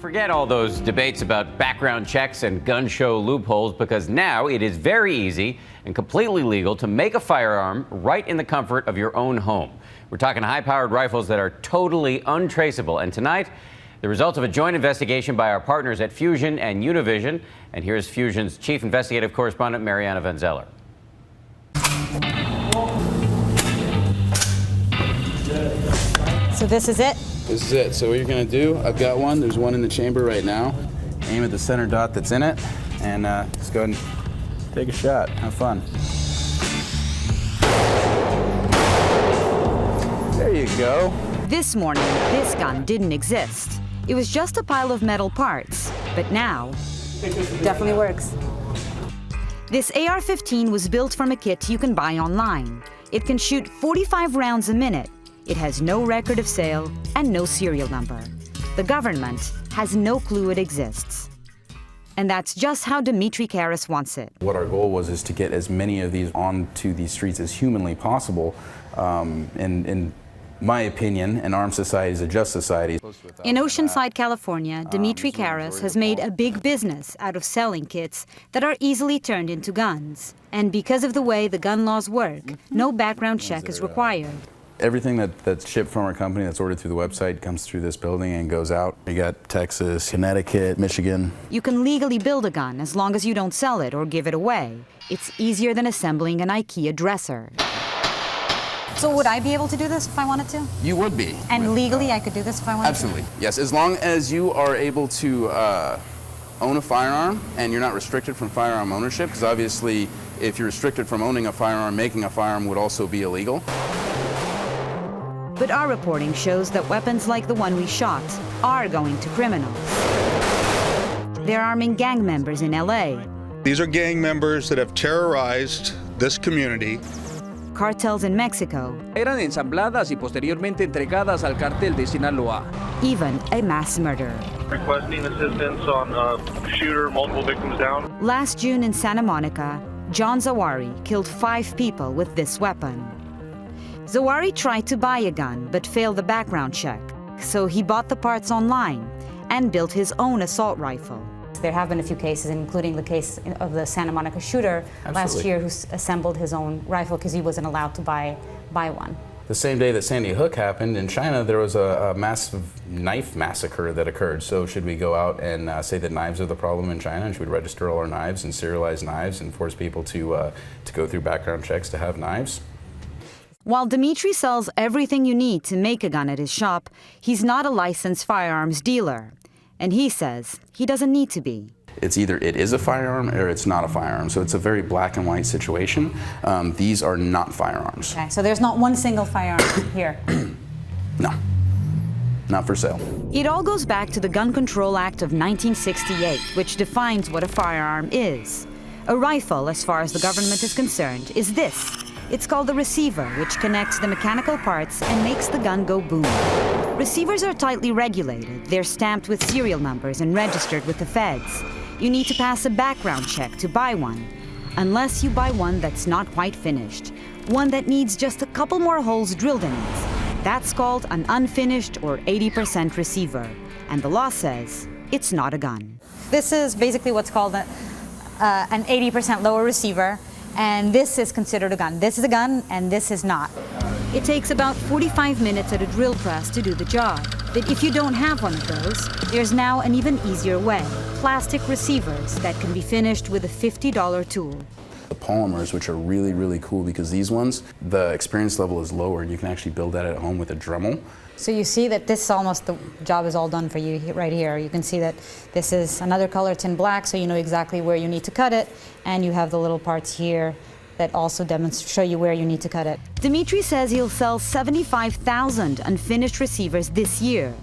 Forget all those debates about background checks and gun show loopholes, because now it is very easy and completely legal to make a firearm right in the comfort of your own home. We're talking high-powered rifles that are totally untraceable. And tonight, the result of a joint investigation by our partners at Fusion and Univision. And here's Fusion's chief investigative correspondent, Mariana Van Zeller. So this is it? This is it. So what you're going to do, I've got one. There's one in the chamber right now. Aim at the center dot that's in it, and just go ahead and take a shot. Have fun. There you go. This morning, this gun didn't exist. It was just a pile of metal parts. But now, it definitely works. This AR-15 was built from a kit you can buy online. It can shoot 45 rounds a minute. It has no record of sale and no serial number. The government has no clue it exists. And that's just how Dimitri Karas wants it. What our goal was is to get as many of these onto these streets as humanly possible. In my opinion, an armed society is a just society. In Oceanside, California, Dimitri Karas has made a big business out of selling kits that are easily turned into guns. And because of the way the gun laws work, no background check is required. Everything that's shipped from our company that's ordered through the website comes through this building and goes out. You got Texas, Connecticut, Michigan. You can legally build a gun as long as you don't sell it or give it away. It's easier than assembling an IKEA dresser. So would I be able to do this if I wanted to? You would be. And legally I could do this if I wanted Absolutely. Yes, as long as you are able to own a firearm and you're not restricted from firearm ownership, because obviously if you're restricted from owning a firearm, making a firearm would also be illegal. But our reporting shows that weapons like the one we shot are going to criminals. They're arming gang members in LA. These are gang members that have terrorized this community. Cartels in Mexico. Eran ensambladas y posteriormente entregadas al cartel de Sinaloa. Even a mass murder. Requesting assistance on shooter, multiple victims down. Last June in Santa Monica, John Zawari killed 5 people with this weapon. Zawari tried to buy a gun but failed the background check, so he bought the parts online and built his own assault rifle. There have been a few cases, including the case of the Santa Monica shooter last year who assembled his own rifle because he wasn't allowed to buy one. The same day that Sandy Hook happened in China, there was a massive knife massacre that occurred. So should we go out and say that knives are the problem in China, and should we register all our knives and serialize knives and force people to go through background checks to have knives? While Dimitri sells everything you need to make a gun at his shop, he's not a licensed firearms dealer. And he says he doesn't need to be. It's either it is a firearm or it's not a firearm. So it's a very black and white situation. These are not firearms. Okay, so there's not one single firearm here? No, not for sale. It all goes back to the Gun Control Act of 1968, which defines what a firearm is. A rifle, as far as the government is concerned, is this. It's called the receiver, which connects the mechanical parts and makes the gun go boom. Receivers are tightly regulated. They're stamped with serial numbers and registered with the feds. You need to pass a background check to buy one, unless you buy one that's not quite finished, one that needs just a couple more holes drilled in it. That's called an unfinished or 80% receiver, and the law says it's not a gun. This is basically what's called an 80% lower receiver. And this is considered a gun. This is a gun, and this is not. It takes about 45 minutes at a drill press to do the job. But if you don't have one of those, there's now an even easier way. Plastic receivers that can be finished with a $50 tool. The polymers, which are really, really cool, because these ones, the experience level is lower, and you can actually build that at home with a Dremel. So you see that this almost, the job is all done for you right here. You can see that this is another color, it's in black, so you know exactly where you need to cut it. And you have the little parts here that also show you where you need to cut it. Dimitri says he'll sell 75,000 unfinished receivers this year,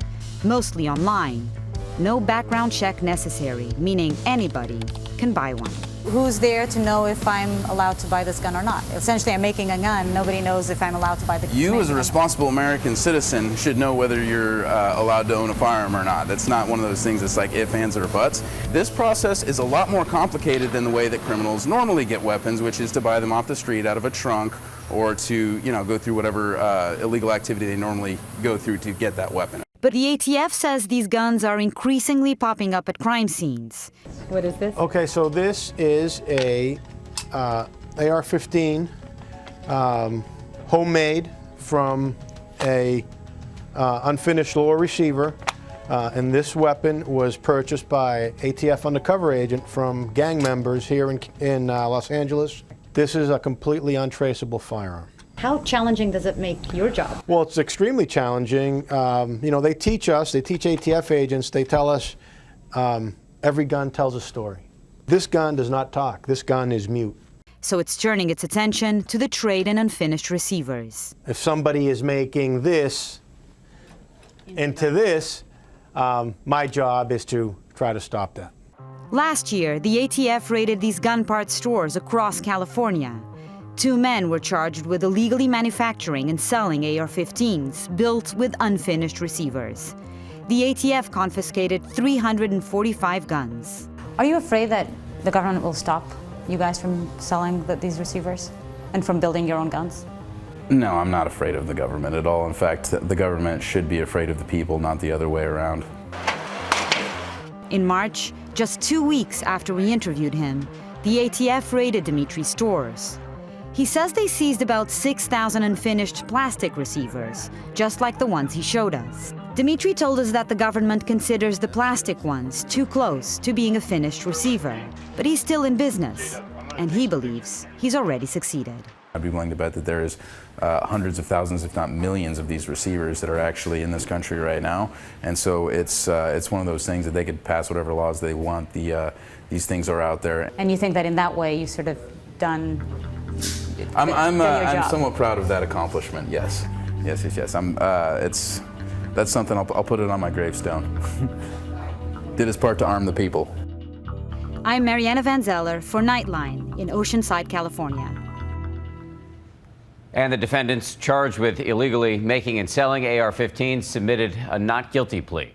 mostly online. No background check necessary, meaning anybody can buy one. Who's there to know if I'm allowed to buy this gun or not? Essentially, I'm making a gun. Nobody knows if I'm allowed to buy the gun. You, as a responsible American citizen, should know whether you're allowed to own a firearm or not. That's not one of those things that's like if, ands, or buts. This process is a lot more complicated than the way that criminals normally get weapons, which is to buy them off the street out of a trunk or to, go through whatever illegal activity they normally go through to get that weapon. But the ATF says these guns are increasingly popping up at crime scenes. What is this? Okay, so this is a AR-15, homemade from a unfinished lower receiver, and this weapon was purchased by ATF undercover agent from gang members here in Los Angeles. This is a completely untraceable firearm. How challenging does it make your job? Well, it's extremely challenging. You know, they teach ATF agents, they tell us every gun tells a story. This gun does not talk. This gun is mute. So it's turning its attention to the trade in unfinished receivers. If somebody is making this into this, my job is to try to stop that. Last year, the ATF raided these gun parts stores across California. 2 men were charged with illegally manufacturing and selling AR-15s built with unfinished receivers. The ATF confiscated 345 guns. Are you afraid that the government will stop you guys from selling these receivers and from building your own guns? No, I'm not afraid of the government at all. In fact, the government should be afraid of the people, not the other way around. In March, just 2 weeks after we interviewed him, the ATF raided Dimitri's stores. He says they seized about 6,000 unfinished plastic receivers, just like the ones he showed us. Dimitri told us that the government considers the plastic ones too close to being a finished receiver. But he's still in business, and he believes he's already succeeded. I'd be willing to bet that there is hundreds of thousands, if not millions, of these receivers that are actually in this country right now. And so it's one of those things that they could pass whatever laws they want. These things are out there. And you think that in that way you sort of done I'm somewhat proud of that accomplishment. Yes. That's something I'll put it on my gravestone. Did his part to arm the people. I'm Mariana Van Zeller for Nightline in Oceanside, California. And the defendants charged with illegally making and selling AR-15s submitted a not guilty plea.